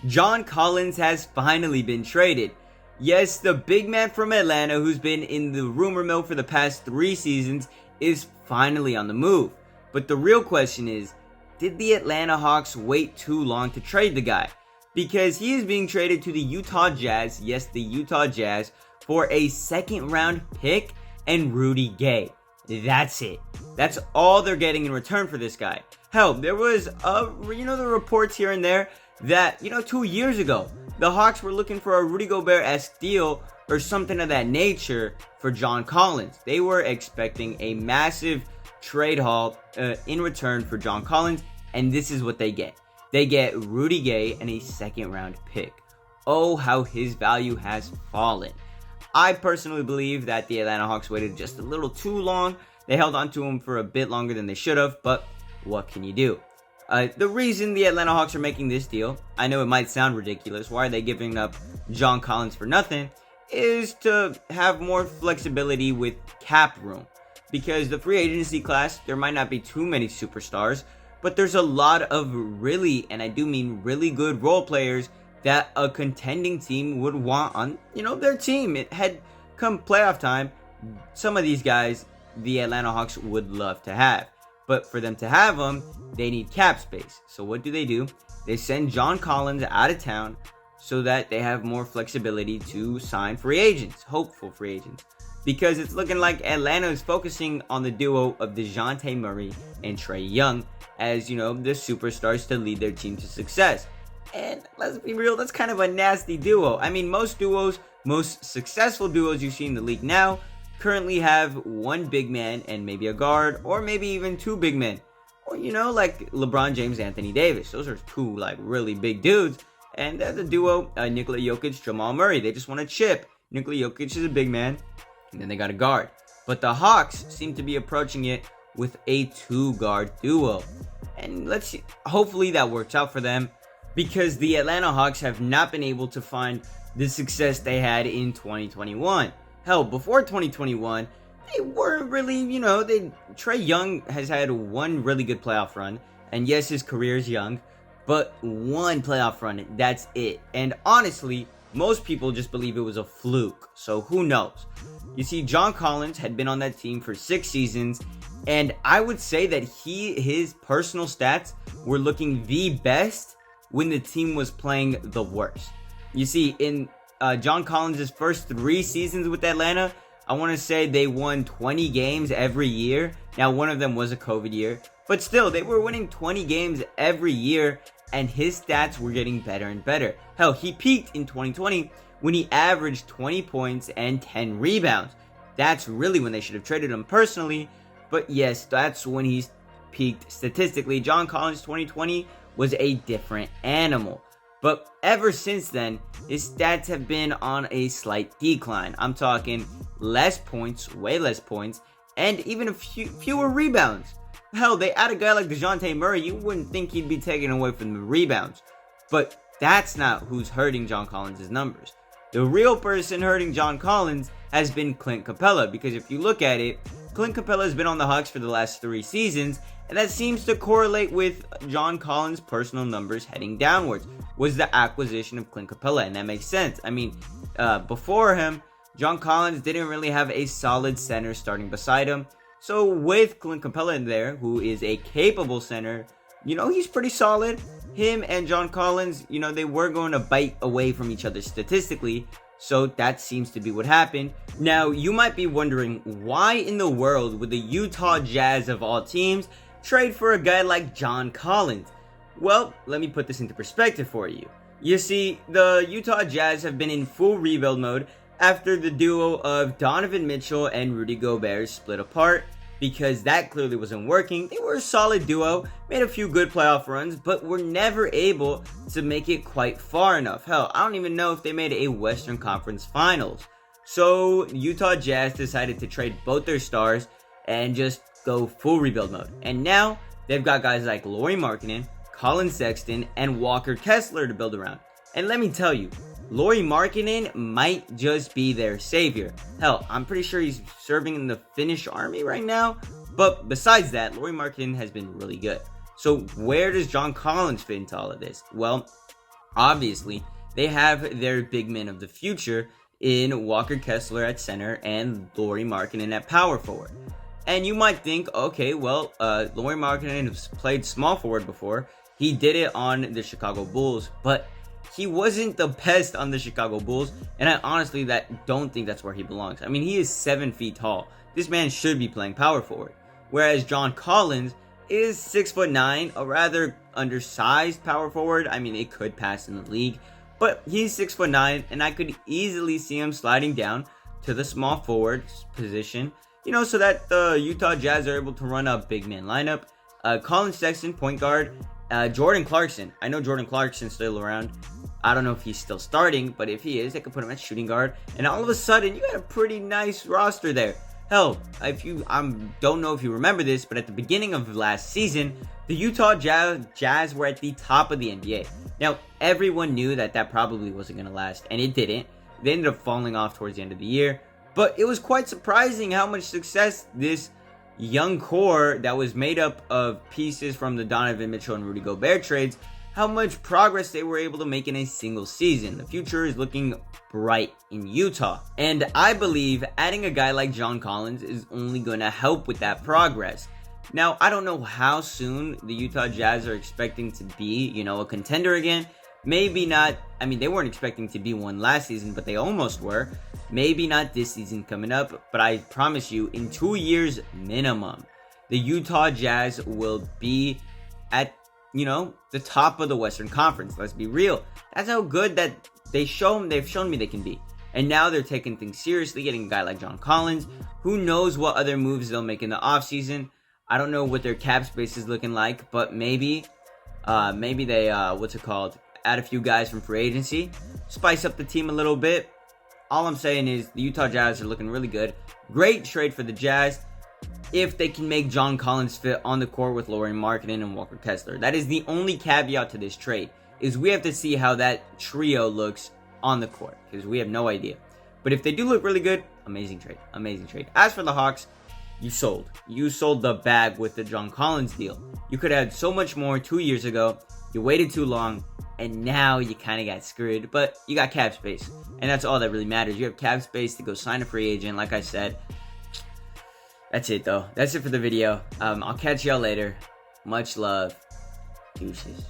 John Collins has finally been traded. Yes, the big man from Atlanta, who's been in the rumor mill for the past 3 seasons, is finally on the move. But the real question is, did the Atlanta Hawks wait too long to trade the guy? Because he is being traded to the Utah Jazz, yes, the Utah Jazz, for a second round pick and Rudy Gay. That's it. That's all they're getting in return for this guy. Hell, there was, the reports here and there that, 2 years ago, the Hawks were looking for a Rudy Gobert-esque deal or something of that nature for John Collins. They were expecting a massive trade haul in return for John Collins, and this is what they get. They get Rudy Gay and a second round pick. Oh, how his value has fallen. I personally believe that the Atlanta Hawks waited just a little too long. They held on to him for a bit longer than they should have, but what can you do? The reason the Atlanta Hawks are making this deal, I know it might sound ridiculous, why are they giving up John Collins for nothing, is to have more flexibility with cap room. Because the free agency class, there might not be too many superstars, but there's a lot of really, and I do mean really good role players that a contending team would want on, their team. It had come playoff time, some of these guys the Atlanta Hawks would love to have. But for them to have them, they need cap space. So what do? They send John Collins out of town so that they have more flexibility to sign free agents, hopeful free agents. Because it's looking like Atlanta is focusing on the duo of DeJounte Murray and Trae Young as, the superstars to lead their team to success. And let's be real, that's kind of a nasty duo. I mean, most successful duos you see in the league now currently have one big man and maybe a guard, or maybe even 2 big men. Or, like LeBron James, Anthony Davis. Those are 2, really big dudes. And they're the duo, Nikola Jokic, Jamal Murray. They just want to chip. Nikola Jokic is a big man, and then they got a guard. But the Hawks seem to be approaching it with a 2-guard duo. And let's see, hopefully that works out for them, because the Atlanta Hawks have not been able to find the success they had in 2021. Hell, before 2021, they weren't really, Trae Young has had one really good playoff run, and yes, his career is young, but one playoff run, that's it. And honestly, most people just believe it was a fluke, so who knows? You see, John Collins had been on that team for 6 seasons, and I would say that his personal stats were looking the best when the team was playing the worst. You see, in John Collins' first 3 seasons with Atlanta, I want to say they won 20 games every year. Now, one of them was a COVID year, but still, they were winning 20 games every year, and his stats were getting better and better. Hell, he peaked in 2020 when he averaged 20 points and 10 rebounds. That's really when they should have traded him personally, but yes, that's when he peaked statistically. John Collins 2020 was a different animal. But ever since then, his stats have been on a slight decline. I'm talking less points, way less points, and even a fewer rebounds. Hell, they add a guy like DeJounte Murray, you wouldn't think he'd be taken away from the rebounds. But that's not who's hurting John Collins' numbers. The real person hurting John Collins has been Clint Capella, because if you look at it, Clint Capella has been on the Hawks for the last 3 seasons, and that seems to correlate with John Collins' personal numbers heading downwards, was the acquisition of Clint Capella, and that makes sense. I mean, before him, John Collins didn't really have a solid center starting beside him, so with Clint Capella in there, who is a capable center, he's pretty solid. Him and John Collins, they were going to bite away from each other statistically, so that seems to be what happened. Now, you might be wondering, why in the world would the Utah Jazz of all teams trade for a guy like John Collins? Well, let me put this into perspective for you. You see, the Utah Jazz have been in full rebuild mode after the duo of Donovan Mitchell and Rudy Gobert split apart, because that clearly wasn't working. They were a solid duo, made a few good playoff runs, but were never able to make it quite far enough. Hell, I don't even know if they made a Western Conference Finals. So, Utah Jazz decided to trade both their stars and just go full rebuild mode. And now, they've got guys like Lauri Markkanen, Colin Sexton, and Walker Kessler to build around. And let me tell you, Lauri Markkanen might just be their savior. Hell, I'm pretty sure he's serving in the Finnish army right now. But besides that, Lauri Markkanen has been really good. So where does John Collins fit into all of this? Well, Obviously, they have their big men of the future in Walker Kessler at center and Lauri Markkanen at power forward. And you might think, okay, well, Lauri Markkanen has played small forward before. He did it on the Chicago Bulls, but he wasn't the best on the Chicago Bulls, and I honestly don't think that's where he belongs. I mean, he is 7 feet tall. This man should be playing power forward. Whereas John Collins is 6'9", a rather undersized power forward. I mean, it could pass in the league, but he's 6'9", and I could easily see him sliding down to the small forward position, you know, so that the Utah Jazz are able to run a big man lineup. Colin Sexton, point guard. Jordan Clarkson. I know Jordan Clarkson's still around. I don't know if he's still starting, but if he is, they could put him at shooting guard. And all of a sudden, you had a pretty nice roster there. Hell, if you don't know if you remember this, but at the beginning of last season, the Utah Jazz were at the top of the NBA. Now, everyone knew that probably wasn't going to last, and it didn't. They ended up falling off towards the end of the year. But it was quite surprising how much success this young core that was made up of pieces from the Donovan Mitchell and Rudy Gobert trades, how much progress they were able to make in a single season. The future is looking bright in Utah. And I believe adding a guy like John Collins is only going to help with that progress. Now, I don't know how soon the Utah Jazz are expecting to be, you know, a contender again. Maybe not. I mean, they weren't expecting to be one last season, but they almost were. Maybe not this season coming up, but I promise you, in 2 years minimum, the Utah Jazz will be at, you know, the top of the Western Conference. Let's be real. That's how good that they've shown me they can be. And now they're taking things seriously, getting a guy like John Collins. Who knows what other moves they'll make in the offseason. I don't know what their cap space is looking like, but maybe they, add a few guys from free agency, spice up the team a little bit. All I'm saying is the Utah Jazz are looking really good. Great trade for the Jazz if they can make John Collins fit on the court with Lauri Markkanen and Walker Kessler. That is the only caveat to this trade, is we have to see how that trio looks on the court, because we have no idea. But if they do look really good, amazing trade. Amazing trade. As for the Hawks, you sold the bag with the John Collins deal. You could have had so much more 2 years ago. You waited too long, and now you kind of got screwed, but you got cap space, and that's all that really matters. You have cap space to go sign a free agent, like I said. That's it, though. That's it for the video. I'll catch y'all later. Much love. Deuces.